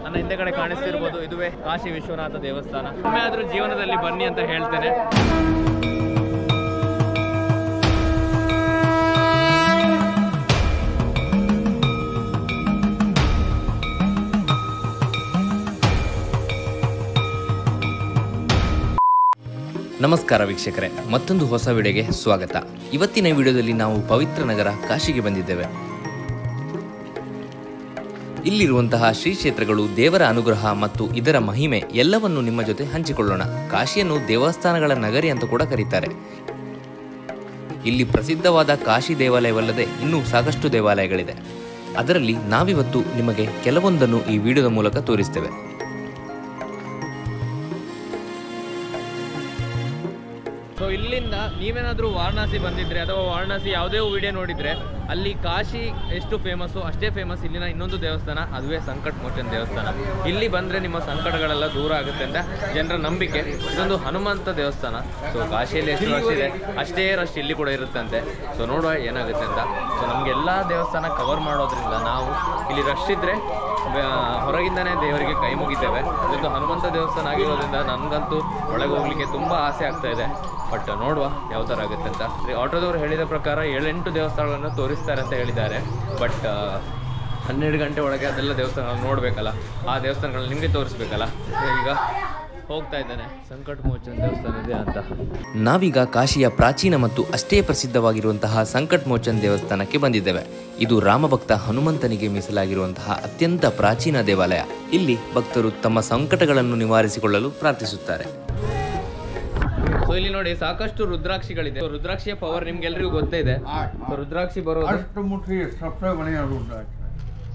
ನನ್ನ ಹಿಂದೆಗಡೆ ಕಾಣಿಸ್ತಿರ್ಬೋದು, ಇದುವೇ ಕಾಶಿ ವಿಶ್ವನಾಥ ದೇವಸ್ಥಾನ. ಒಮ್ಮೆ ಆದರೂ ಜೀವನದಲ್ಲಿ ಬನ್ನಿ ಅಂತ ಹೇಳ್ತೇನೆ. ನಮಸ್ಕಾರ ವೀಕ್ಷಕರೇ, ಮತ್ತೊಂದು ಹೊಸ ವಿಡಿಯೋಗೆ ಸ್ವಾಗತ. ಇವತ್ತಿನ ವಿಡಿಯೋದಲ್ಲಿ ನಾವು ಪವಿತ್ರ ನಗರ ಕಾಶಿಗೆ ಬಂದಿದ್ದೇವೆ. ಇಲ್ಲಿರುವಂತಹ ಶ್ರೀ ಕ್ಷೇತ್ರಗಳು, ದೇವರ ಅನುಗ್ರಹ ಮತ್ತು ಇದರ ಮಹಿಮೆ ಎಲ್ಲವನ್ನು ನಿಮ್ಮ ಜೊತೆ ಹಂಚಿಕೊಳ್ಳೋಣ. ಕಾಶಿಯನ್ನು ದೇವಸ್ಥಾನಗಳ ನಗರಿ ಅಂತ ಕೂಡ ಕರೀತಾರೆ. ಇಲ್ಲಿ ಪ್ರಸಿದ್ಧವಾದ ಕಾಶಿ ದೇವಾಲಯವಲ್ಲದೆ ಇನ್ನೂ ಸಾಕಷ್ಟು ದೇವಾಲಯಗಳಿದೆ. ಅದರಲ್ಲಿ ನಾವಿವತ್ತು ನಿಮಗೆ ಕೆಲವೊಂದನ್ನು ಈ ವಿಡಿಯೋದ ಮೂಲಕ ತೋರಿಸ್ತೇವೆ. ಸೊ ಇಲ್ಲಿಂದ ನೀವೇನಾದರೂ ವಾರಣಾಸಿ ಬಂದಿದ್ರೆ ಅಥವಾ ವಾರಣಾಸಿ ಯಾವುದೇ ವಿಡಿಯೋ ನೋಡಿದರೆ ಅಲ್ಲಿ ಕಾಶಿ ಎಷ್ಟು ಫೇಮಸ್ಸು ಅಷ್ಟೇ ಫೇಮಸ್ ಇಲ್ಲಿನ ಇನ್ನೊಂದು ದೇವಸ್ಥಾನ, ಅದುವೇ ಸಂಕಟ ಮೋಚನ ದೇವಸ್ಥಾನ. ಇಲ್ಲಿ ಬಂದರೆ ನಿಮ್ಮ ಸಂಕಟಗಳೆಲ್ಲ ದೂರ ಆಗುತ್ತೆ ಅಂತ ಜನರ ನಂಬಿಕೆ. ಇದೊಂದು ಹನುಮಂತ ದೇವಸ್ಥಾನ. ಸೊ ಕಾಶಿಯಲ್ಲಿ ಎಷ್ಟು ರಶ್ ಇದೆ ಅಷ್ಟೇ ರಶ್ ಇಲ್ಲಿ ಕೂಡ ಇರುತ್ತಂತೆ. ಸೊ ನೋಡುವ ಏನಾಗುತ್ತೆ ಅಂತ. ಸೊ ನಮಗೆಲ್ಲ ದೇವಸ್ಥಾನ ಕವರ್ ಮಾಡೋದ್ರಿಂದ ನಾವು ಇಲ್ಲಿ ರಶ್ ಇದ್ದರೆ ಹೊರಗಿಂದನೇ ದೇವರಿಗೆ ಕೈ ಮುಗಿತೇವೆ. ಇದೊಂದು ಹನುಮಂತ ದೇವಸ್ಥಾನ ಆಗಿರೋದ್ರಿಂದ ನನಗಂತೂ ಒಳಗೆ ಹೋಗ್ಲಿಕ್ಕೆ ತುಂಬ ಆಸೆ ಆಗ್ತಾ ಇದೆ. ಬಟ್ ನೋಡುವ ಯಾವ ಥರ ಆಗುತ್ತೆ ಅಂತ. ಆಟೋದವರು ಹೇಳಿದ ಪ್ರಕಾರ 7-8 ದೇವಸ್ಥಾನಗಳನ್ನು ತೋರಿಸ್ತಾರೆ ಅಂತ ಹೇಳಿದ್ದಾರೆ. ಬಟ್ 12 ಗಂಟೆ ಒಳಗೆ ಅದೆಲ್ಲ ದೇವಸ್ಥಾನಗಳನ್ನ ನೋಡಬೇಕಲ್ಲ, ಆ ದೇವಸ್ಥಾನಗಳನ್ನ ನಿಮಗೆ ತೋರಿಸ್ಬೇಕಲ್ಲ. ಈಗ ಹೋಗ್ತಾ ಇದ್ದಾನೆ ಸಂಕಟ ಮೋಚನ ದೇವಸ್ಥಾನ ಇದೆ ಅಂತ. ನಾವೀಗ ಕಾಶಿಯ ಪ್ರಾಚೀನ ಮತ್ತು ಅಷ್ಟೇ ಪ್ರಸಿದ್ಧವಾಗಿರುವಂತಹ ಸಂಕಟ ಮೋಚನ ದೇವಸ್ಥಾನಕ್ಕೆ ಬಂದಿದ್ದೇವೆ. ಇದು ರಾಮಭಕ್ತ ಹನುಮಂತನಿಗೆ ಮೀಸಲಾಗಿರುವಂತಹ ಅತ್ಯಂತ ಪ್ರಾಚೀನ ದೇವಾಲಯ. ಇಲ್ಲಿ ಭಕ್ತರು ತಮ್ಮ ಸಂಕಟಗಳನ್ನು ನಿವಾರಿಸಿಕೊಳ್ಳಲು ಪ್ರಾರ್ಥಿಸುತ್ತಾರೆ. ಸೊ ಇಲ್ಲಿ ನೋಡಿ ಸಾಕಷ್ಟು ರುದ್ರಾಕ್ಷಿಗಳಿದೆ. ರುದ್ರಾಕ್ಷಿಯ ಪವರ್ ನಿಮ್ಗೆಲ್ರಿಗೂ ಗೊತ್ತೇ ಇದೆ. ರುದ್ರಾಕ್ಷಿ ಬರೋದು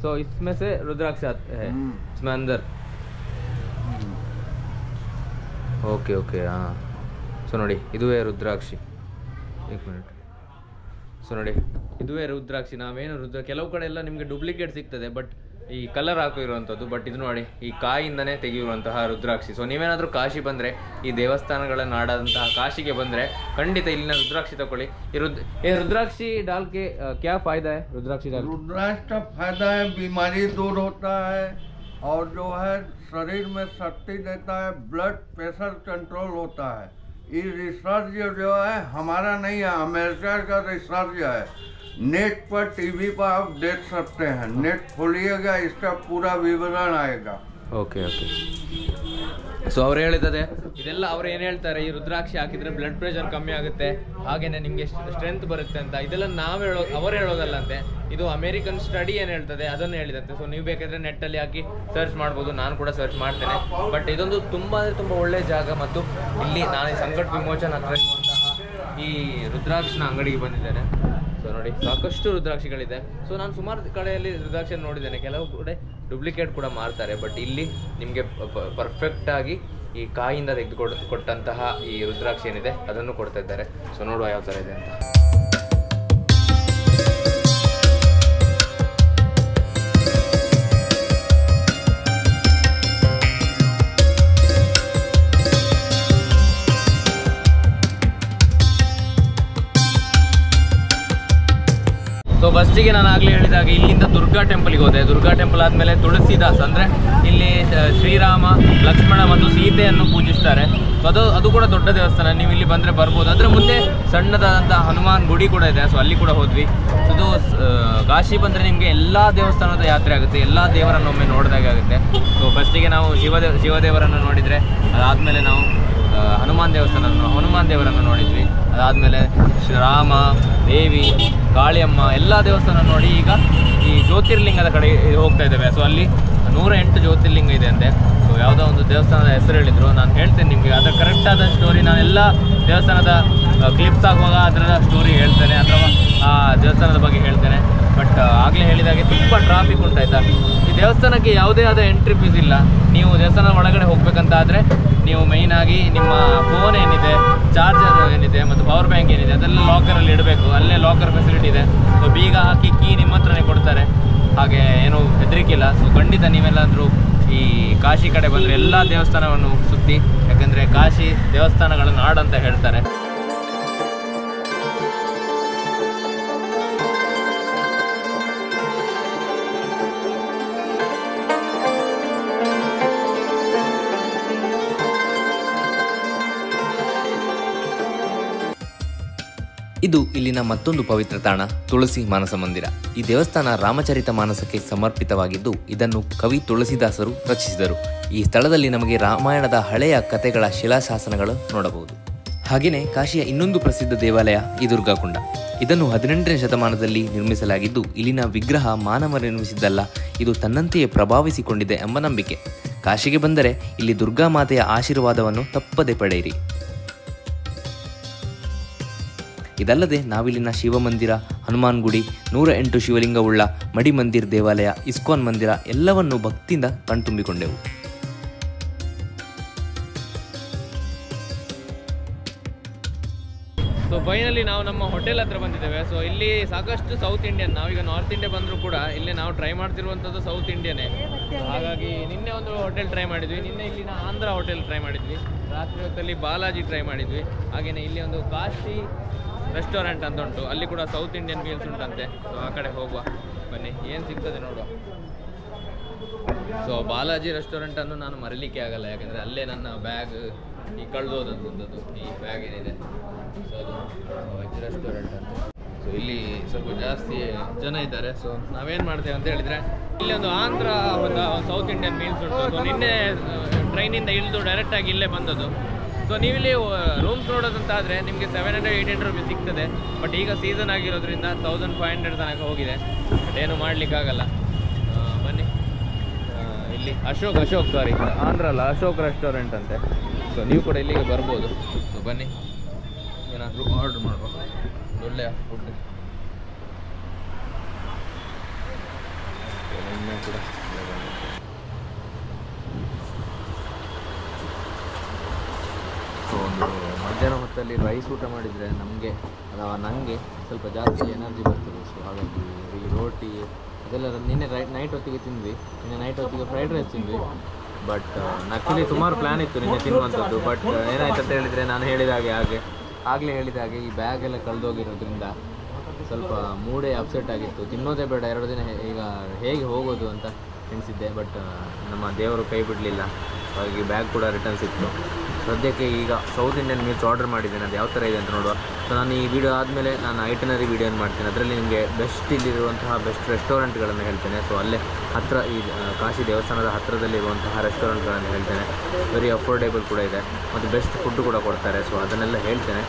ಸೊ इसमें से रुद्राक्ष है इसमें अंदर. ಓಕೆ ಓಕೆ ಹಾಂ. ಸೊ ನೋಡಿ ಇದುವೇ ರುದ್ರಾಕ್ಷಿ. 1 ಮಿನಿಟ್. ಸೊ ನೋಡಿ ಇದುವೇ ರುದ್ರಾಕ್ಷಿ. ನಾವೇನು ಕೆಲವು ಕಡೆ ಎಲ್ಲ ನಿಮಗೆ ಡೂಪ್ಲಿಕೇಟ್ ಸಿಗ್ತದೆ, ಬಟ್ ಈ ಕಲರ್ ಹಾಕಿರುವಂಥದ್ದು. ಬಟ್ ಇದು ನೋಡಿ ಈ ಕಾಯಿಂದನೇ ತೆಗೆಯುವಂತಹ ರುದ್ರಾಕ್ಷಿ. ಸೊ ನೀವೇನಾದರೂ ಕಾಶಿ ಬಂದರೆ, ಈ ದೇವಸ್ಥಾನಗಳ ನಾಡಾದಂತಹ ಕಾಶಿಗೆ ಬಂದರೆ ಖಂಡಿತ ಇಲ್ಲಿನ ರುದ್ರಾಕ್ಷಿ ತಗೊಳ್ಳಿ. ಈ ರುದ್ರಾಕ್ಷಿ डाल के क्या फायदा है? रुद्राक्षी डाल रुद्राक्ष का फायदा है, बीमारी दूर होता है और जो है शरीर में शक्ति देता है, ब्लड प्रेशर कंट्रोल होता है. ये रिसर्च जो है हमारा नहीं है, अमेरिका का रिसर्च है. नेट पर टीवी पर आप देख सकते हैं. नेट खोलिएगा इसका पूरा विवरण आएगा. Okay okay. ಸೊ ಅವ್ರು ಹೇಳಿದ್ದಾರೆ ಇದೆಲ್ಲ ಅವ್ರು ಏನು ಹೇಳ್ತಾರೆ, ಈ ರುದ್ರಾಕ್ಷಿ ಹಾಕಿದ್ರೆ ಬ್ಲಡ್ ಪ್ರೆಷರ್ ಕಮ್ಮಿ ಆಗುತ್ತೆ, ಹಾಗೇನೆ ನಿಮಗೆ ಸ್ಟ್ರೆಂತ್ ಬರುತ್ತೆ ಅಂತ. ಇದೆಲ್ಲ ಅವ್ರು ಹೇಳೋದಲ್ಲಂತೆ, ಇದು ಅಮೇರಿಕನ್ ಸ್ಟಡಿ ಏನು ಹೇಳ್ತದೆ ಅದನ್ನು ಹೇಳಿದಂತೆ. ಸೊ ನೀವು ಬೇಕಾದರೆ ನೆಟ್ಟಲ್ಲಿ ಹಾಕಿ ಸರ್ಚ್ ಮಾಡ್ಬೋದು, ನಾನು ಕೂಡ ಸರ್ಚ್ ಮಾಡ್ತೇನೆ. ಬಟ್ ಇದೊಂದು ತುಂಬ ಅಂದರೆ ತುಂಬ ಒಳ್ಳೆಯ ಜಾಗ. ಮತ್ತು ಇಲ್ಲಿ ನಾನು ಈ ಸಂಕಟ ವಿಮೋಚನ ಹತ್ರ ಇರುವಂತಹ ಈ ರುದ್ರಾಕ್ಷಿನ ಅಂಗಡಿಗೆ ಬಂದಿದ್ದೇನೆ. ಸೊ ನೋಡಿ ಸಾಕಷ್ಟು ರುದ್ರಾಕ್ಷಿಗಳಿದೆ. ಸೊ ನಾನು ಸುಮಾರು ಕಡೆಯಲ್ಲಿ ರುದ್ರಾಕ್ಷಿಯನ್ನು ನೋಡಿದ್ದೇನೆ, ಕೆಲವು ಕಡೆ ಡೂಪ್ಲಿಕೇಟ್ ಕೂಡ ಮಾರ್ತಾರೆ. ಬಟ್ ಇಲ್ಲಿ ನಿಮಗೆ ಪರ್ಫೆಕ್ಟಾಗಿ ಈ ಕಾಯಿಂದ ಕೊಟ್ಟಂತಹ ಈ ರುದ್ರಾಕ್ಷಿ ಏನಿದೆ ಅದನ್ನು ಕೊಡ್ತಾ ಇದ್ದಾರೆ. ಸೊ ನೋಡುವ ಯಾವ ಥರ ಇದೆ ಅಂತ. ಸೊ ಫಸ್ಟಿಗೆ ನಾನು ಆಗಲೇ ಹೇಳಿದಾಗ ಇಲ್ಲಿಂದ ದುರ್ಗಾ ಟೆಂಪಲ್ಗೆ ಹೋದೆ. ದುರ್ಗಾ ಟೆಂಪಲ್ ಆದಮೇಲೆ ತುಳಸಿದಾಸ್, ಅಂದರೆ ಇಲ್ಲಿ ಶ್ರೀರಾಮ, ಲಕ್ಷ್ಮಣ ಮತ್ತು ಸೀತೆಯನ್ನು ಪೂಜಿಸ್ತಾರೆ. ಸೊ ಅದು ಕೂಡ ದೊಡ್ಡ ದೇವಸ್ಥಾನ. ನೀವು ಇಲ್ಲಿ ಬಂದರೆ ಬರ್ಬೋದು. ಅದರ ಮುಂದೆ ಸಣ್ಣದಾದಂಥ ಹನುಮಾನ್ ಗುಡಿ ಕೂಡ ಇದೆ. ಸೊ ಅಲ್ಲಿ ಕೂಡ ಹೋದ್ವಿ. ಇದು ಕಾಶಿ ಬಂದರೆ ನಿಮಗೆ ಎಲ್ಲ ದೇವಸ್ಥಾನದ ಯಾತ್ರೆ ಆಗುತ್ತೆ, ಎಲ್ಲ ದೇವರನ್ನು ಒಮ್ಮೆ ನೋಡಿದಾಗೆ ಆಗುತ್ತೆ. ಸೊ ಫಸ್ಟಿಗೆ ನಾವು ಶಿವದೇವರನ್ನು ನೋಡಿದರೆ, ಅದಾದಮೇಲೆ ನಾವು ಹನುಮಾನ್ ದೇವರನ್ನು ನೋಡಿದ್ವಿ. ಅದಾದಮೇಲೆ ಶ್ರೀರಾಮ, ದೇವಿ, ಕಾಳಿಯಮ್ಮ ಎಲ್ಲ ದೇವಸ್ಥಾನ ನೋಡಿ ಈಗ ಈ ಜ್ಯೋತಿರ್ಲಿಂಗದ ಕಡೆ ಹೋಗ್ತಾ ಇದ್ದೇವೆ. ಸೊ ಅಲ್ಲಿ 108 ಜ್ಯೋತಿರ್ಲಿಂಗ ಇದೆ ಅಂತೆ. ಸೊ ಯಾವುದೋ ಒಂದು ದೇವಸ್ಥಾನದ ಹೆಸರು ಹೇಳಿದರು, ನಾನು ಹೇಳ್ತೇನೆ ನಿಮಗೆ. ಅದರ ಕರೆಕ್ಟಾದ ಸ್ಟೋರಿ ನಾನು ಎಲ್ಲ ದೇವಸ್ಥಾನದ ಕ್ಲಿಪ್ಸ್ ಆಗುವಾಗ ಅದರ ಸ್ಟೋರಿ ಹೇಳ್ತೇನೆ, ಅಥವಾ ಆ ದೇವಸ್ಥಾನದ ಬಗ್ಗೆ ಹೇಳ್ತೇನೆ. ಬಟ್ ಆಗಲೇ ಹೇಳಿದಾಗೆ ತುಂಬ ಟ್ರಾಫಿಕ್ ಉಂಟಾಯ್ತಾ. ಈ ದೇವಸ್ಥಾನಕ್ಕೆ ಯಾವುದೇ ಆದ ಎಂಟ್ರಿ ಫೀಸ್ ಇಲ್ಲ. ನೀವು ದೇವಸ್ಥಾನದ ಒಳಗಡೆ ಹೋಗ್ಬೇಕಂತಾದರೆ ನೀವು ಮೇಯ್ನಾಗಿ ನಿಮ್ಮ ಫೋನ್ ಏನಿದೆ, ಚಾರ್ಜರ್ ಏನಿದೆ ಮತ್ತು ಪವರ್ ಬ್ಯಾಂಕ್ ಏನಿದೆ ಅದೆಲ್ಲ ಲಾಕರಲ್ಲಿ ಇಡಬೇಕು. ಅಲ್ಲೇ ಲಾಕರ್ ಫೆಸಿಲಿಟಿ ಇದೆ. ಸೊ ಬೀಗ ಹಾಕಿ ಕೀ ನಿಮ್ಮ ಹತ್ರನೇ ಕೊಡ್ತಾರೆ. ಹಾಗೆ ಏನೂ ಹೆದರಿಕಿಲ್ಲ. ಸೊ ಖಂಡಿತ ನೀವೆಲ್ಲಾದರೂ ಈ ಕಾಶಿ ಕಡೆ ಬಂದರೆ ಎಲ್ಲ ದೇವಸ್ಥಾನವನ್ನು ಸುತ್ತಿ, ಯಾಕಂದರೆ ಕಾಶಿ ದೇವಸ್ಥಾನಗಳ ನಾಡಂತ ಹೇಳ್ತಾರೆ. ಇದು ಇಲ್ಲಿನ ಮತ್ತೊಂದು ಪವಿತ್ರ ತಾಣ ತುಳಸಿ ಮಾನಸ ಮಂದಿರ. ಈ ದೇವಸ್ಥಾನ ರಾಮಚರಿತ ಮಾನಸಕ್ಕೆ ಸಮರ್ಪಿತವಾಗಿದ್ದು ಇದನ್ನು ಕವಿ ತುಳಸಿದಾಸರು ರಚಿಸಿದರು. ಈ ಸ್ಥಳದಲ್ಲಿ ನಮಗೆ ರಾಮಾಯಣದ ಹಳೆಯ ಕಥೆಗಳ ಶಿಲಾಶಾಸನಗಳು ನೋಡಬಹುದು. ಹಾಗೆಯೇ ಕಾಶಿಯ ಇನ್ನೊಂದು ಪ್ರಸಿದ್ಧ ದೇವಾಲಯ ಈ ದುರ್ಗಾಕುಂಡ. ಇದನ್ನು 18ನೇ ಶತಮಾನದಲ್ಲಿ ನಿರ್ಮಿಸಲಾಗಿದ್ದು ಇಲ್ಲಿನ ವಿಗ್ರಹ ಮಾನವ ನಿರ್ಮಿಸಿದ್ದಲ್ಲ, ಇದು ತನ್ನಂತೆಯೇ ಪ್ರಭಾವಿಸಿಕೊಂಡಿದೆ ಎಂಬ ನಂಬಿಕೆ. ಕಾಶಿಗೆ ಬಂದರೆ ಇಲ್ಲಿ ದುರ್ಗಾ ಮಾತೆಯ ಆಶೀರ್ವಾದವನ್ನು ತಪ್ಪದೆ ಪಡೆಯಿರಿ. ಇದಲ್ಲದೆ ನಾವಿಲ್ಲಿನ ಶಿವಮಂದಿರ, ಹನುಮಾನ್ ಗುಡಿ, 108 ಶಿವಲಿಂಗವುಳ್ಳ ಮಡಿ ಮಂದಿರ್ ದೇವಾಲಯ, ಇಸ್ಕಾನ್ ಮಂದಿರ ಎಲ್ಲವನ್ನೂ ಭಕ್ತಿಯಿಂದ ಕಣ್ತುಂಬಿಕೊಂಡೆವು. ಸೊ ಫೈನಲಿ ನಾವು ನಮ್ಮ ಹೋಟೆಲ್ ಹತ್ರ ಬಂದಿದ್ದೇವೆ. ಸೊ ಇಲ್ಲಿ ಸಾಕಷ್ಟು ಸೌತ್ ಇಂಡಿಯನ್, ನಾವೀಗ ನಾರ್ತ್ ಇಂಡಿಯಾ ಬಂದರೂ ಕೂಡ ಇಲ್ಲಿ ನಾವು ಟ್ರೈ ಮಾಡ್ತಿರುವಂಥದ್ದು ಸೌತ್ ಇಂಡಿಯನ್ನೇ. ಹಾಗಾಗಿ ನಿನ್ನೆ ಒಂದು ಹೋಟೆಲ್ ಟ್ರೈ ಮಾಡಿದ್ವಿ, ನಿನ್ನೆ ಇಲ್ಲಿನ ಆಂಧ್ರ ಹೋಟೆಲ್ ಟ್ರೈ ಮಾಡಿದ್ವಿ, ರಾತ್ರಿ ಹೊತ್ತಲ್ಲಿ ಬಾಲಾಜಿ ಟ್ರೈ ಮಾಡಿದ್ವಿ. ಹಾಗೆಯೇ ಇಲ್ಲಿ ಒಂದು ಕಾಶಿ ರೆಸ್ಟೋರೆಂಟ್ ಅಂತ ಉಂಟು, ಅಲ್ಲಿ ಕೂಡ ಸೌತ್ ಇಂಡಿಯನ್ ಮೀಲ್ಸ್ ಉಂಟಂತೆ. ಸೊ ಆ ಕಡೆ ಹೋಗುವ, ಬನ್ನಿ ಏನು ಸಿಗ್ತದೆ ನೋಡುವ. ಸೊ ಬಾಲಾಜಿ ರೆಸ್ಟೋರೆಂಟನ್ನು ನಾನು ಮರೀಲಿಕ್ಕೆ ಆಗಲ್ಲ, ಯಾಕಂದರೆ ಅಲ್ಲೇ ನನ್ನ ಬ್ಯಾಗ್ ಈ ಕಳೆದೋದಂಥದ್ದು, ಈ ಬ್ಯಾಗ್ ಏನಿದೆ. ಸೊ ಅದು ವೆಜ್ ರೆಸ್ಟೋರೆಂಟ್ ಅಂತ. ಸೊ ಇಲ್ಲಿ ಸ್ವಲ್ಪ ಜಾಸ್ತಿ ಜನ ಇದ್ದಾರೆ. ಸೊ ನಾವೇನು ಮಾಡ್ತೇವೆ ಅಂತ ಹೇಳಿದರೆ, ಇಲ್ಲಿ ಒಂದು ಆಂಧ್ರ ಒಂದು ಸೌತ್ ಇಂಡಿಯನ್ ಮೀಲ್ಸ್ ಉಂಟು. ಸೊ ನಿನ್ನೆ ಟ್ರೈನಿಂದ ಇಳಿದು ಡೈರೆಕ್ಟಾಗಿ ಇಲ್ಲೇ ಬಂದದ್ದು. ಸೊ ನೀವಿಲ್ಲಿ ರೂಮ್ಸ್ ನೋಡೋದಂತಾದರೆ ನಿಮಗೆ 700-800 ರೂಪೀಸ್ ಸಿಗ್ತದೆ. ಬಟ್ ಈಗ ಸೀಸನ್ ಆಗಿರೋದ್ರಿಂದ 1500 ತನಕ ಹೋಗಿದೆ. ಬಟ್ ಏನು ಮಾಡಲಿಕ್ಕಾಗಲ್ಲ. ಬನ್ನಿ, ಇಲ್ಲಿ ಅಶೋಕ್ ಸಾರಿ ಆಂಧ್ರ ಅಲ್ಲ, ಅಶೋಕ್ ರೆಸ್ಟೋರೆಂಟ್ ಅಂತೆ. ಸೊ ನೀವು ಕೂಡ ಇಲ್ಲಿಗೆ ಬರ್ಬೋದು. ಸೊ ಬನ್ನಿ, ಏನಾದರೂ ಆರ್ಡ್ರ್ ಮಾಡ್ಬೋದು, ಒಳ್ಳೆಯ ಫುಡ್. ಕೂಡ ಸೊ ಒಂದು ಮಧ್ಯಾಹ್ನ ಹೊತ್ತಲ್ಲಿ ರೈಸ್ ಊಟ ಮಾಡಿದರೆ ನಮಗೆ ಅಥವಾ ನನಗೆ ಸ್ವಲ್ಪ ಜಾಸ್ತಿ ಎನರ್ಜಿ ಬರ್ತದೆ. ಸೊ ಹಾಗಾಗಿ ಈ ರೋಟಿ ಅದೆಲ್ಲ ನಿನ್ನೆ ನೈಟ್ ಹೊತ್ತಿಗೆ ತಿಂದ್ವಿ. ನಿನ್ನೆ ನೈಟ್ ಹೊತ್ತಿಗೆ ಫ್ರೈಡ್ ರೈಸ್ ತಿಂದ್ವಿ. ಬಟ್ ಆ್ಯಕ್ಚುಲಿ ಸುಮಾರು ಪ್ಲ್ಯಾನ್ ಇತ್ತು ನಿನ್ನೆ ತಿನ್ನುವಂಥದ್ದು. ಬಟ್ ಏನಾಯ್ತು ಅಂತ ಹೇಳಿದರೆ, ನಾನು ಆಗಲೇ ಹೇಳಿದ ಹಾಗೆ ಈ ಬ್ಯಾಗ್ ಎಲ್ಲ ಕಳೆದೋಗಿರೋದ್ರಿಂದ ಸ್ವಲ್ಪ ಮೂಡೇ ಅಪ್ಸೆಟ್ ಆಗಿತ್ತು. ತಿನ್ನೋದೇ ಬೇಡ 2 ದಿನ, ಈಗ ಹೇಗೆ ಹೋಗೋದು ಅಂತ ಎಣಿಸಿದ್ದೆ. ಬಟ್ ನಮ್ಮ ದೇವರು ಕೈ ಬಿಡಲಿಲ್ಲ, ಹಾಗಾಗಿ ಬ್ಯಾಗ್ ಕೂಡ ರಿಟರ್ನ್ ಸಿಕ್ತು. ಸದ್ಯಕ್ಕೆ ಈಗ ಸೌತ್ ಇಂಡಿಯನ್ ಮೀಲ್ಸ್ ಆರ್ಡರ್ ಮಾಡಿದ್ದೇನೆ, ಅದು ಯಾವ ಥರ ಇದೆ ಅಂತ ನೋಡುವ. ಸೊ ನಾನು ಈ ವಿಡಿಯೋ ಆದಮೇಲೆ ನಾನು ಐಟನರಿ ವಿಡಿಯೋನ ಮಾಡ್ತೇನೆ. ಅದರಲ್ಲಿ ನಿಮಗೆ ಇಲ್ಲಿರುವಂತಹ ಬೆಸ್ಟ್ ರೆಸ್ಟೋರೆಂಟ್ಗಳನ್ನು ಹೇಳ್ತೇನೆ. ಸೊ ಅಲ್ಲೇ ಹತ್ತಿರ ಈ ಕಾಶಿ ದೇವಸ್ಥಾನದ ಹತ್ತಿರದಲ್ಲಿರುವಂತಹ ರೆಸ್ಟೋರೆಂಟ್ಗಳನ್ನು ಹೇಳ್ತೇನೆ. ವೆರಿ ಅಫೋರ್ಡೇಬಲ್ ಕೂಡ ಇದೆ ಮತ್ತು ಬೆಸ್ಟ್ ಫುಡ್ ಕೂಡ ಕೊಡ್ತಾರೆ. ಸೊ ಅದನ್ನೆಲ್ಲ ಹೇಳ್ತೇನೆ.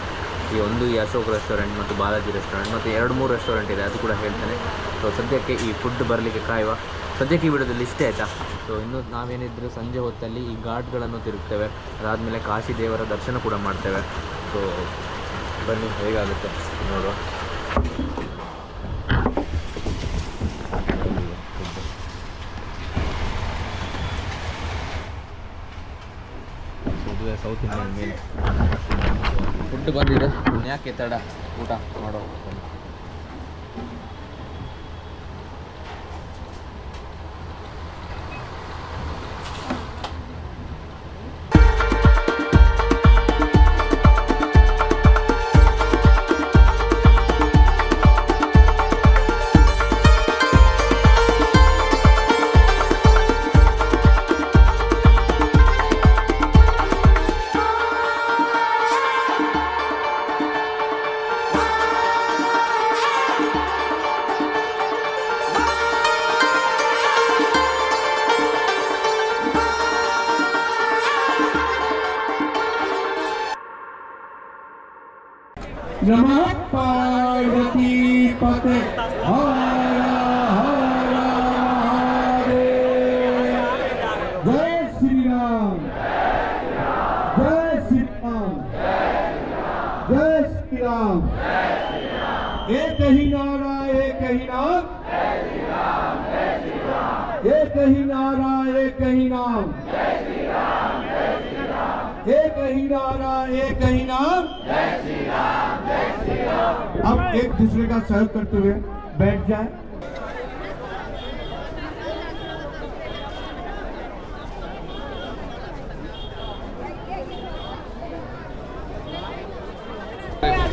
ಈ ಅಶೋಕ್ ರೆಸ್ಟೋರೆಂಟ್ ಮತ್ತು ಬಾಲಾಜಿ ರೆಸ್ಟೋರೆಂಟ್ ಮತ್ತು 2-3 ರೆಸ್ಟೋರೆಂಟ್ ಇದೆ, ಅದು ಕೂಡ ಹೇಳ್ತೇನೆ. ಸೊ ಸದ್ಯಕ್ಕೆ ಈ ಫುಡ್ ಬರಲಿಕ್ಕೆ ಕಾಯುವ. ಸದ್ಯಕ್ಕೆ ಈ ವಿಡಿಯೋದಲ್ಲಿ ಇಷ್ಟೇ ಆಯಿತಾ. ಸೊ ಇನ್ನು ನಾವೇನಿದ್ರು ಸಂಜೆ ಹೊತ್ತಲ್ಲಿ ಈ ಘಾಟ್ಗಳನ್ನು ತಿರುಗ್ತೇವೆ. ಅದಾದಮೇಲೆ ಕಾಶಿ ದೇವರ ದರ್ಶನ ಕೂಡ ಮಾಡ್ತೇವೆ. ಸೊ ಬನ್ನಿ, ಹೇಗಾಗುತ್ತೆ ನೋಡುವ. ಇದುವೇ ಸೌತ್ ಇಂಡಿಯನ್ ಮೀಲ್ ಫುಡ್ ಬಂದಿದೆ. ಯಾಕೆ ತಡ, ಊಟ ಮಾಡೋ. नमः पार्वती पते हर हर महादेव। जय श्री राम, जय श्री राम, जय श्री राम। एक ही नारा, एक ही नाम, एक ही नारा, एक ही नाम, एक ही नारा, एक ही नाम। अब एक दूसरे का सहयोग करते हुए बैठ जाए।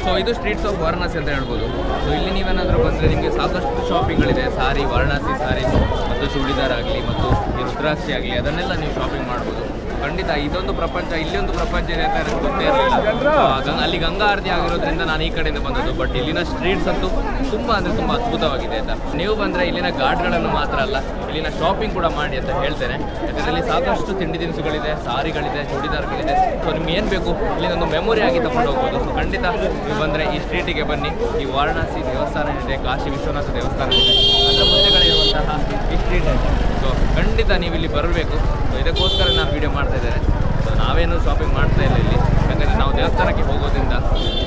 ಸೊ ಇದು ಸ್ಟ್ರೀಟ್ಸ್ ಆಫ್ ವಾರಣಾಸಿ ಅಂತ ಹೇಳ್ಬೋದು. ಸೊ ಇಲ್ಲಿ ನೀವೇನಾದರೂ ಬಂದರೆ ನಿಮಗೆ ಸಾಕಷ್ಟು ಶಾಪಿಂಗ್ಗಳಿದೆ. ಸಾರಿ, ವಾರಣಾಸಿ ಸಾರಿ ಮತ್ತು ಚೂಡಿದಾರ್ ಆಗಲಿ ಮತ್ತು ಈ ರುದ್ರಾಕ್ಷಿ ಆಗಲಿ, ಅದನ್ನೆಲ್ಲ ನೀವು ಶಾಪಿಂಗ್ ಮಾಡ್ಬೋದು. ಖಂಡಿತ ಇದೊಂದು ಪ್ರಪಂಚ, ಇಲ್ಲೊಂದು ಪ್ರಪಂಚ ಇದೆ ಅಂತ ನನಗೆ ಗೊತ್ತೇ ಇರಲಿಲ್ಲ. ಅಲ್ಲಿ ಗಂಗಾ ಆರತಿ ಆಗಿರೋದ್ರಿಂದ ನಾನು ಈ ಕಡೆಯಿಂದ ಬಂದದ್ದು. ಬಟ್ ಇಲ್ಲಿನ ಸ್ಟ್ರೀಟ್ಸ್ ಅಂತೂ ತುಂಬ ಅಂದರೆ ತುಂಬ ಅದ್ಭುತವಾಗಿದೆ ಆಯಿತಾ. ನೀವು ಬಂದರೆ ಇಲ್ಲಿನ ಘಾಟ್ಗಳನ್ನು ಮಾತ್ರ ಅಲ್ಲ, ಇಲ್ಲಿನ ಶಾಪಿಂಗ್ ಕೂಡ ಮಾಡಿ ಅಂತ ಹೇಳ್ತೇನೆ. ಯಾಕಂದರೆ ಇಲ್ಲಿ ಸಾಕಷ್ಟು ತಿಂಡಿ ತಿನಿಸುಗಳಿದೆ, ಸಾರಿಗಳಿದೆ, ಚೂಡಿದಾರ್ಗಳಿದೆ. ಸೊ ನಿಮ್ಗೆ ಏನು ಬೇಕು ಇಲ್ಲಿನೊಂದು ಮೆಮೊರಿ ಆಗಿ ತಗೊಂಡು ಹೋಗ್ಬೋದು. ಸೊ ಖಂಡಿತ ನೀವು ಬಂದರೆ ಈ ಸ್ಟ್ರೀಟಿಗೆ ಬನ್ನಿ. ಈ ವಾರಣಾಸಿ ದೇವಸ್ಥಾನ ಇದೆ, ಕಾಶಿ ವಿಶ್ವನಾಥ ದೇವಸ್ಥಾನ ಇದೆ, ಅದರ ಮುಂದೆಗಡೆ ಇರುವಂತಹ ಈ ಸ್ಟ್ರೀಟ್ ಇದೆ. ಸೊ ಖಂಡಿತ ನೀವು ಇಲ್ಲಿ ಬರಬೇಕು. ಸೊ ಇದಕ್ಕೋಸ್ಕರ ನಾನು ವೀಡಿಯೋ ಮಾಡ್ತಾ ಇದ್ದೇನೆ. ಸೊ ನಾವೇನು ಶಾಪಿಂಗ್ ಮಾಡ್ತಾ ಇಲ್ಲ ಇಲ್ಲಿ, ಯಾಕಂದರೆ ನಾವು ದೇವಸ್ಥಾನಕ್ಕೆ ಹೋಗೋದ್ರಿಂದ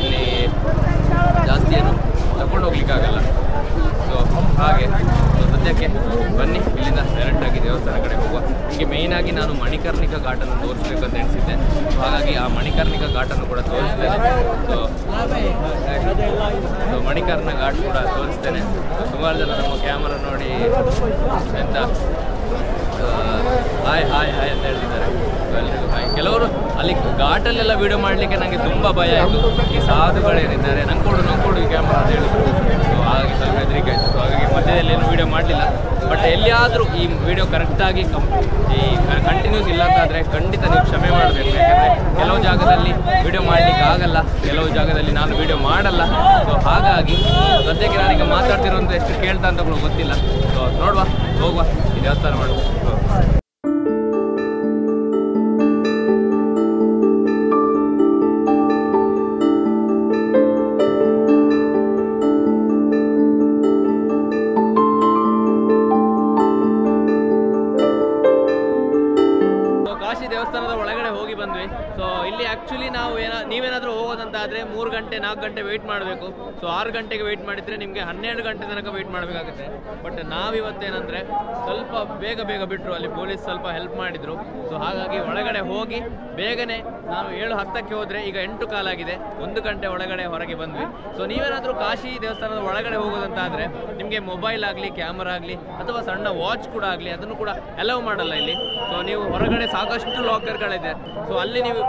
ಇಲ್ಲಿ ಜಾಸ್ತಿ ಏನು ತಗೊಂಡು ಹೋಗ್ಲಿಕ್ಕಾಗಲ್ಲ. ಸೊ ಹಾಗೆ ಸದ್ಯಕ್ಕೆ ಬನ್ನಿ ಇಲ್ಲಿಂದ ಡೈರೆಕ್ಟಾಗಿ ದೇವಸ್ಥಾನ ಕಡೆ ಹೋಗುವ. ನಿಮಗೆ ಮೇಯ್ನಾಗಿ ನಾನು ಮಣಿಕರ್ಣಿಕಾ ಘಾಟನ್ನು ತೋರಿಸ್ಬೇಕಂತ ಎಣಿಸಿದ್ದೆ. ಸೊ ಹಾಗಾಗಿ ಆ ಮಣಿಕರ್ಣಿಕಾ ಘಾಟನ್ನು ಕೂಡ ತೋರಿಸ್ತೇನೆ. ಸೊ ಮಣಿಕರ್ಣ ಘಾಟ್ ಕೂಡ ತೋರಿಸ್ತೇನೆ. ಸುಮಾರು ಜನ ನಮ್ಮ ಕ್ಯಾಮರಾ ನೋಡಿ ಎಂತ ಹಾಯ್ ಹಾಯ್ ಹಾಯ್ ಅಂತ ಹೇಳ್ತಿದ್ದಾರೆ. ಎಲ್ಲರಿಗೂ ಹಾಯ್. ಕೆಲವರು ಅಲ್ಲಿ ಘಾಟಲ್ಲೆಲ್ಲ ವೀಡಿಯೋ ಮಾಡಲಿಕ್ಕೆ ನನಗೆ ತುಂಬ ಭಯ ಆಯಿತು. ಈ ಸಾಧುಗಳೇನಿದ್ದಾರೆ ನಂಗೆ ಕೊಡು ಈ ಕ್ಯಾಮ್ರಾ ಅಂತ ಹೇಳಿದ್ರು. ಸೊ ಹಾಗಾಗಿ ಸ್ವಲ್ಪ ಹೆದರಿಕೆ ಆಯಿತು. ಸೊ ಹಾಗಾಗಿ ಮಧ್ಯದಲ್ಲಿ ಏನು ವೀಡಿಯೋ ಮಾಡಲಿಲ್ಲ. ಬಟ್ ಎಲ್ಲಿಯಾದರೂ ಈ ವಿಡಿಯೋ ಕರೆಕ್ಟಾಗಿ ಈ ಕಂಟಿನ್ಯೂಸ್ ಇಲ್ಲ ಅಂತಾದರೆ ಖಂಡಿತ ನೀವು ಕ್ಷಮೆ ಮಾಡಬೇಕು. ಯಾಕಂದರೆ ಕೆಲವು ಜಾಗದಲ್ಲಿ ವಿಡಿಯೋ ಮಾಡಲಿಕ್ಕೆ ಆಗಲ್ಲ, ಕೆಲವು ಜಾಗದಲ್ಲಿ ನಾನು ವಿಡಿಯೋ ಮಾಡಲ್ಲ. ಸೊ ಹಾಗಾಗಿ ಸದ್ಯಕ್ಕೆ ನಾನೀಗ ಮಾತಾಡ್ತಿರೋಂಥ ಎಷ್ಟು ಕೇಳ್ತಾ ಅಂತ ಕೂಡ ಗೊತ್ತಿಲ್ಲ. ಸೊ ನೋಡುವ, ಹೋಗುವ, ಈ ದೇವಸ್ಥಾನ ಮಾಡುವ. ಕಾಶಿ ದೇವಸ್ಥಾನದ ಒಳಗಡೆ ಹೋಗಿ ಬಂದ್ವಿ. ಸೊ ಇಲ್ಲಿ ಆ್ಯಕ್ಚುಲಿ ನೀವೇನಾದರೂ ಹೋಗೋದಂತಾದರೆ 3 ಗಂಟೆ 4 ಗಂಟೆ ವೆಯ್ಟ್ ಮಾಡಬೇಕು. ಸೊ 6 ಗಂಟೆಗೆ ವೆಯ್ಟ್ ಮಾಡಿದರೆ ನಿಮಗೆ 12 ಗಂಟೆ ತನಕ ವೆಯ್ಟ್ ಮಾಡಬೇಕಾಗುತ್ತೆ. ಬಟ್ ನಾವಿವತ್ತೇನೆಂದರೆ ಸ್ವಲ್ಪ ಬೇಗ ಬಿಟ್ಟರು, ಅಲ್ಲಿ ಪೊಲೀಸ್ ಸ್ವಲ್ಪ ಹೆಲ್ಪ್ ಮಾಡಿದರು. ಸೊ ಹಾಗಾಗಿ ಒಳಗಡೆ ಹೋಗಿ ಬೇಗನೆ ನಾವು 7:10ಕ್ಕೆ ಹೋದರೆ ಈಗ 8 ಕಾಲಾಗಿದೆ, 1 ಗಂಟೆ ಒಳಗಡೆ ಹೊರಗೆ ಬಂದ್ವಿ. ಸೊ ನೀವೇನಾದರೂ ಕಾಶಿ ದೇವಸ್ಥಾನದ ಒಳಗಡೆ ಹೋಗೋದಂತಾದರೆ ನಿಮಗೆ ಮೊಬೈಲ್ ಆಗಲಿ, ಕ್ಯಾಮರಾ ಆಗಲಿ ಅಥವಾ ಸಣ್ಣ ವಾಚ್ ಕೂಡ ಆಗಲಿ ಅದನ್ನು ಕೂಡ ಅಲೌ ಮಾಡಲ್ಲ ಇಲ್ಲಿ. ಸೊ ನೀವು ಹೊರಗಡೆ ಸಾಕಷ್ಟು ಲಾಕರ್ಗಳಿದೆ. ಸೊ ಅಲ್ಲಿ ನೀವು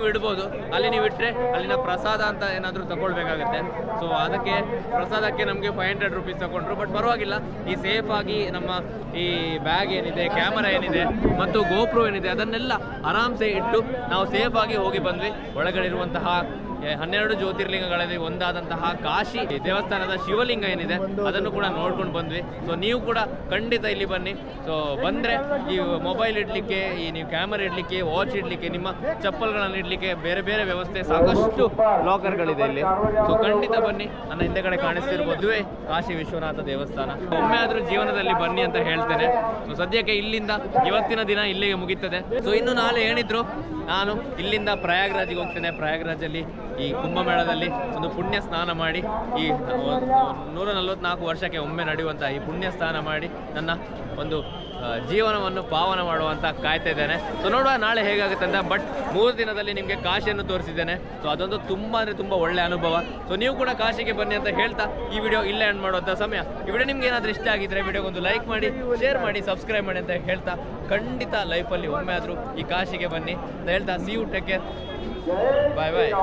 ಇಡ್ಬೋದು. ಅಲ್ಲಿ ನೀವು ಇಟ್ಟರೆ ಅಲ್ಲಿನ ಪ್ರಸಾದ ಅಂತ ಏನಾದರೂ ತಗೊಳ್ಬೇಕಾಗುತ್ತೆ. ಸೊ ಅದಕ್ಕೆ ಪ್ರಸಾದಕ್ಕೆ ನಮಗೆ 500 ರೂಪೀಸ್ ತಗೊಂಡ್ರು. ಬಟ್ ಪರವಾಗಿಲ್ಲ, ಈ ಸೇಫ್ ಆಗಿ ನಮ್ಮ ಈ ಬ್ಯಾಗ್ ಏನಿದೆ, ಕ್ಯಾಮರಾ ಏನಿದೆ ಮತ್ತು ಗೋಪ್ರೋ ಏನಿದೆ ಅದನ್ನೆಲ್ಲ ಆರಾಮ್ಸೆ ಇಟ್ಟು ನಾವು ಸೇಫ್ ಆಗಿ ಹೋಗಿ ಬಂದ್ವಿ. ಒಳಗಡೆ ಇರುವಂತಹ 12 ಜ್ಯೋತಿರ್ಲಿಂಗಗಳಲ್ಲಿ ಒಂದಾದಂತಹ ಕಾಶಿ ದೇವಸ್ಥಾನದ ಶಿವಲಿಂಗ ಏನಿದೆ ಅದನ್ನು ಕೂಡ ನೋಡ್ಕೊಂಡು ಬಂದ್ವಿ. ಸೊ ನೀವು ಕೂಡ ಖಂಡಿತ ಇಲ್ಲಿ ಬನ್ನಿ. ಸೊ ಬಂದರೆ ಈ ಮೊಬೈಲ್ ಇಡಲಿಕ್ಕೆ, ಈ ನೀವು ಕ್ಯಾಮರಾ ಇಡಲಿಕ್ಕೆ, ವಾಚ್ ಇಡಲಿಕ್ಕೆ, ನಿಮ್ಮ ಚಪ್ಪಲ್ಗಳನ್ನು ಇಡಲಿಕ್ಕೆ ಬೇರೆ ಬೇರೆ ವ್ಯವಸ್ಥೆ, ಸಾಕಷ್ಟು ಲಾಕರ್ಗಳಿದೆ ಇಲ್ಲಿ. ಸೊ ಖಂಡಿತ ಬನ್ನಿ. ನನ್ನ ಹಿಂದೆಗಡೆ ಕಾಣಿಸ್ತಿರ್ಬೋದುವೇ ಕಾಶಿ ವಿಶ್ವನಾಥ ದೇವಸ್ಥಾನ. ಒಮ್ಮೆ ಆದರೂ ಜೀವನದಲ್ಲಿ ಬನ್ನಿ ಅಂತ ಹೇಳ್ತೇನೆ. ಸೊ ಸದ್ಯಕ್ಕೆ ಇಲ್ಲಿಂದ ಇವತ್ತಿನ ದಿನ ಇಲ್ಲಿಗೆ ಮುಗಿತದೆ. ಸೊ ಇನ್ನು ನಾಳೆ ಏನಿದ್ರು ನಾನು ಇಲ್ಲಿಂದ ಪ್ರಯಾಗ್ರಾಜಿಗೆ ಹೋಗ್ತೇನೆ. ಪ್ರಯಾಗ್ರಾಜಲ್ಲಿ ಈ ಕುಂಭಮೇಳದಲ್ಲಿ ಒಂದು ಪುಣ್ಯ ಸ್ನಾನ ಮಾಡಿ, ಈ 144 ವರ್ಷಕ್ಕೆ ಒಮ್ಮೆ ನಡೆಯುವಂಥ ಈ ಪುಣ್ಯ ಸ್ನಾನ ಮಾಡಿ ನನ್ನ ಒಂದು ಜೀವನವನ್ನು ಪಾವನ ಮಾಡುವಂತ ಕಾಯ್ತಾ ಇದ್ದೇನೆ. ಸೊ ನೋಡುವ ನಾಳೆ ಹೇಗಾಗುತ್ತೆ ಅಂತ. ಬಟ್ 3 ದಿನದಲ್ಲಿ ನಿಮಗೆ ಕಾಶಿಯನ್ನು ತೋರಿಸಿದ್ದೇನೆ. ಸೊ ಅದೊಂದು ತುಂಬ ಅಂದರೆ ತುಂಬ ಒಳ್ಳೆ ಅನುಭವ. ಸೊ ನೀವು ಕೂಡ ಕಾಶಿಗೆ ಬನ್ನಿ ಅಂತ ಹೇಳ್ತಾ ಈ ವಿಡಿಯೋ ಇಲ್ಲೇ ಎಂಡ್ ಮಾಡುವಂಥ ಸಮಯ. ಈ ವಿಡಿಯೋ ನಿಮ್ಗೆ ಏನಾದರೂ ಇಷ್ಟ ಆಗಿದ್ರೆ ವಿಡಿಯೋಗೊಂದು ಲೈಕ್ ಮಾಡಿ, ಶೇರ್ ಮಾಡಿ, ಸಬ್ಸ್ಕ್ರೈಬ್ ಮಾಡಿ ಅಂತ ಹೇಳ್ತಾ ಖಂಡಿತ ಲೈಫಲ್ಲಿ ಒಮ್ಮೆ ಆದರೂ ಈ ಕಾಶಿಗೆ ಬನ್ನಿ ಅಂತ ಹೇಳ್ತಾ ಸಿ ಯು, ಟೇಕ್ ಕೇರ್, ಬಾಯ್ ಬಾಯ್.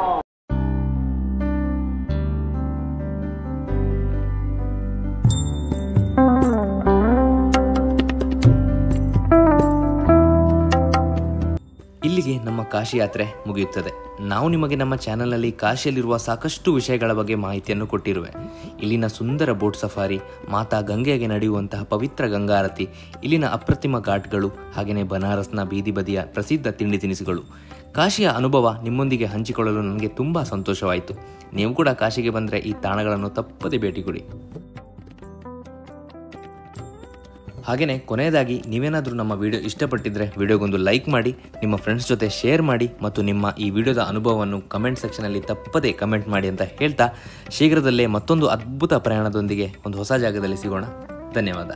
ಇಲ್ಲಿಗೆ ನಮ್ಮ ಕಾಶಿ ಯಾತ್ರೆ ಮುಗಿಯುತ್ತದೆ. ನಾವು ನಿಮಗೆ ನಮ್ಮ ಚಾನೆಲ್ನಲ್ಲಿ ಕಾಶಿಯಲ್ಲಿರುವ ಸಾಕಷ್ಟು ವಿಷಯಗಳ ಬಗ್ಗೆ ಮಾಹಿತಿಯನ್ನು ಕೊಟ್ಟಿರುವೆ. ಇಲ್ಲಿನ ಸುಂದರ ಬೋಟ್ ಸಫಾರಿ, ಮಾತಾ ಗಂಗೆಗೆ ನಡೆಯುವಂತಹ ಪವಿತ್ರ ಗಂಗಾರತಿ, ಇಲ್ಲಿನ ಅಪ್ರತಿಮ ಘಾಟ್ಗಳು, ಹಾಗೆಯೇ ಬನಾರಸ್ನ ಬೀದಿ ಬದಿಯ ಪ್ರಸಿದ್ಧ ತಿಂಡಿ ತಿನಿಸುಗಳು. ಕಾಶಿಯ ಅನುಭವ ನಿಮ್ಮೊಂದಿಗೆ ಹಂಚಿಕೊಳ್ಳಲು ನನಗೆ ತುಂಬ ಸಂತೋಷವಾಯಿತು. ನೀವು ಕೂಡ ಕಾಶಿಗೆ ಬಂದರೆ ಈ ತಾಣಗಳನ್ನು ತಪ್ಪದೆ ಭೇಟಿ ಕೊಡಿ. ಹಾಗೆಯೇ ಕೊನೆಯದಾಗಿ ನೀವೇನಾದರೂ ನಮ್ಮ ವಿಡಿಯೋ ಇಷ್ಟಪಟ್ಟಿದ್ರೆ ವಿಡಿಯೋಗೊಂದು ಲೈಕ್ ಮಾಡಿ, ನಿಮ್ಮ ಫ್ರೆಂಡ್ಸ್ ಜೊತೆ ಶೇರ್ ಮಾಡಿ ಮತ್ತು ನಿಮ್ಮ ಈ ವಿಡಿಯೋದ ಅನುಭವವನ್ನು ಕಮೆಂಟ್ ಸೆಕ್ಷನಲ್ಲಿ ತಪ್ಪದೇ ಕಮೆಂಟ್ ಮಾಡಿ ಅಂತ ಹೇಳ್ತಾ ಶೀಘ್ರದಲ್ಲೇ ಮತ್ತೊಂದು ಅದ್ಭುತ ಪ್ರಯಾಣದೊಂದಿಗೆ ಒಂದು ಹೊಸ ಜಾಗದಲ್ಲಿ ಸಿಗೋಣ. ಧನ್ಯವಾದ.